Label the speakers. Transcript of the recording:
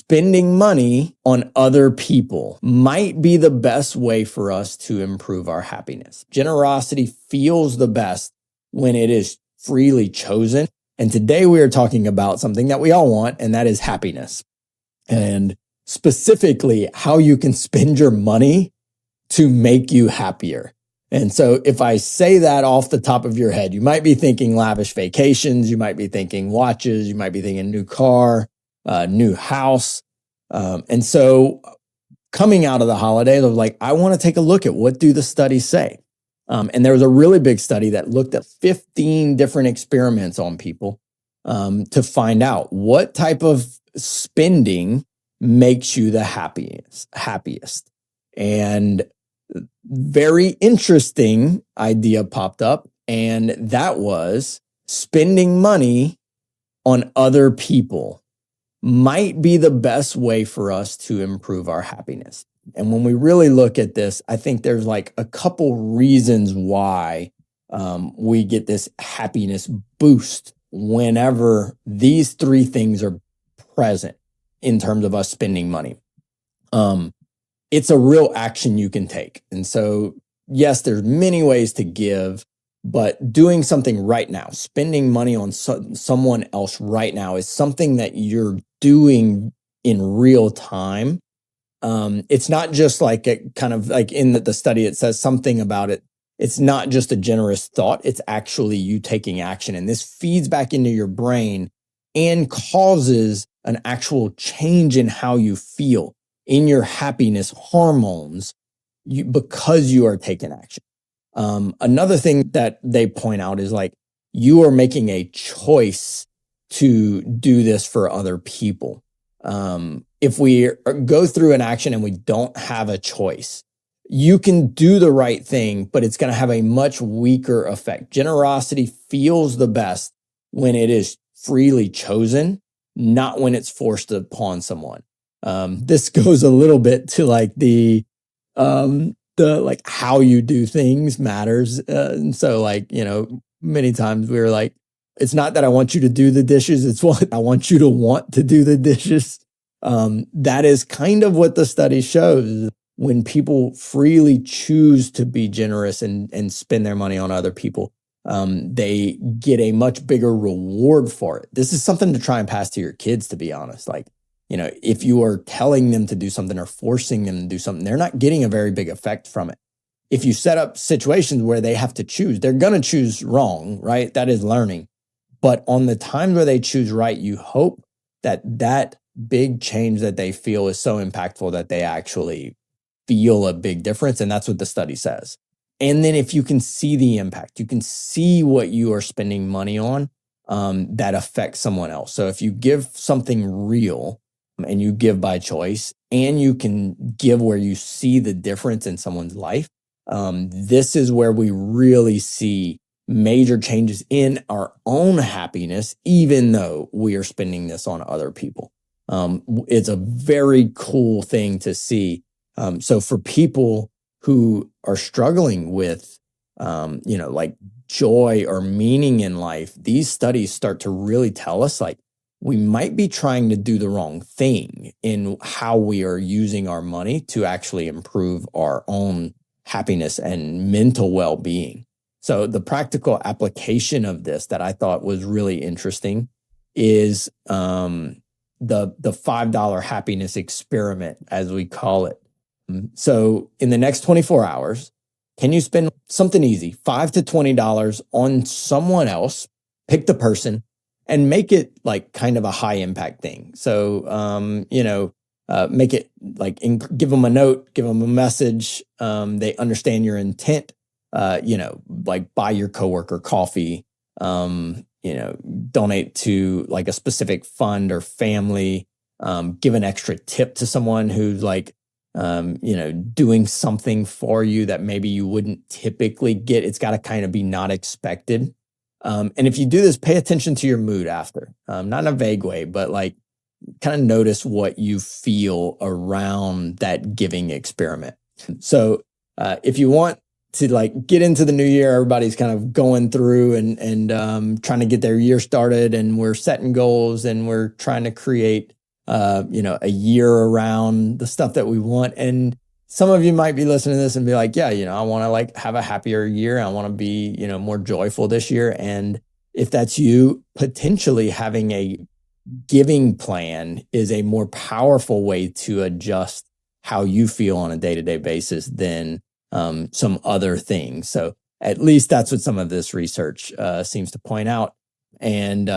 Speaker 1: spending money on other people might be the best way for us to improve our happiness. Generosity feels the best when it is freely chosen. And today we are talking about something that we all want, and that is happiness. And specifically, how you can spend your money to make you happier. And so if I say that off the top of your head, you might be thinking lavish vacations, you might be thinking watches, you might be thinking new car, new house. And so coming out of the holidays, I was like, I want to take a look at what do the studies say. And there was a really big study that looked at 15 different experiments on people to find out what type of spending makes you the happiest. And very interesting idea popped up, and that was spending money on other people might be the best way for us to improve our happiness. And when we really look at this, I think there's like a couple reasons why we get this happiness boost whenever these three things are present in terms of us spending money. It's a real action you can take. And so, yes, there's many ways to give, but doing something right now, spending money on someone else right now is something that you're doing in real time. It's not just like a kind of like in the study, it says something about it. It's not just a generous thought. It's actually you taking action. And this feeds back into your brain and causes an actual change in how you feel in your happiness hormones because you are taking action. Another thing that they point out is like you are making a choice to do this for other people. If we go through an action and we don't have a choice, you can do the right thing, but it's going to have a much weaker effect. Generosity feels the best when it is freely chosen, not when it's forced upon someone. This goes a little bit to like the like how you do things matters. And so like, many times we were like, it's not that I want you to do the dishes. It's what I want you to want to do the dishes. That is kind of what the study shows. When people freely choose to be generous and spend their money on other people, they get a much bigger reward for it. This is something to try and pass to your kids, to be honest. Like, if you are telling them to do something or forcing them to do something, they're not getting a very big effect from it. If you set up situations where they have to choose, they're going to choose wrong, right? That is learning. But on the times where they choose right, you hope that big change that they feel is so impactful that they actually feel a big difference. And that's what the study says. And then if you can see the impact, you can see what you are spending money on that affects someone else. So if you give something real and you give by choice and you can give where you see the difference in someone's life, this is where we really see major changes in our own happiness, even though we are spending this on other people. It's a very cool thing to see. So for people who are struggling with, like joy or meaning in life, these studies start to really tell us like we might be trying to do the wrong thing in how we are using our money to actually improve our own happiness and mental well-being. So the practical application of this that I thought was really interesting is the $5 happiness experiment, as we call it. So in the next 24 hours, can you spend something easy, $5 to $20 on someone else, pick the person, and make it like kind of a high impact thing? So, make it like give them a note, give them a message. They understand your intent, like buy your coworker coffee, donate to like a specific fund or family, give an extra tip to someone who's like, doing something for you that maybe you wouldn't typically get. It's got to kind of be not expected. And if you do this, pay attention to your mood after, not in a vague way, but like kind of notice what you feel around that giving experiment. So if you want to like get into the new year, everybody's kind of going through and trying to get their year started, and we're setting goals and we're trying to create a year around the stuff that we want. And some of you might be listening to this and be like, yeah, I want to like have a happier year. I want to be, more joyful this year. And if that's you, potentially having a giving plan is a more powerful way to adjust how you feel on a day-to-day basis than some other things. So at least that's what some of this research seems to point out. And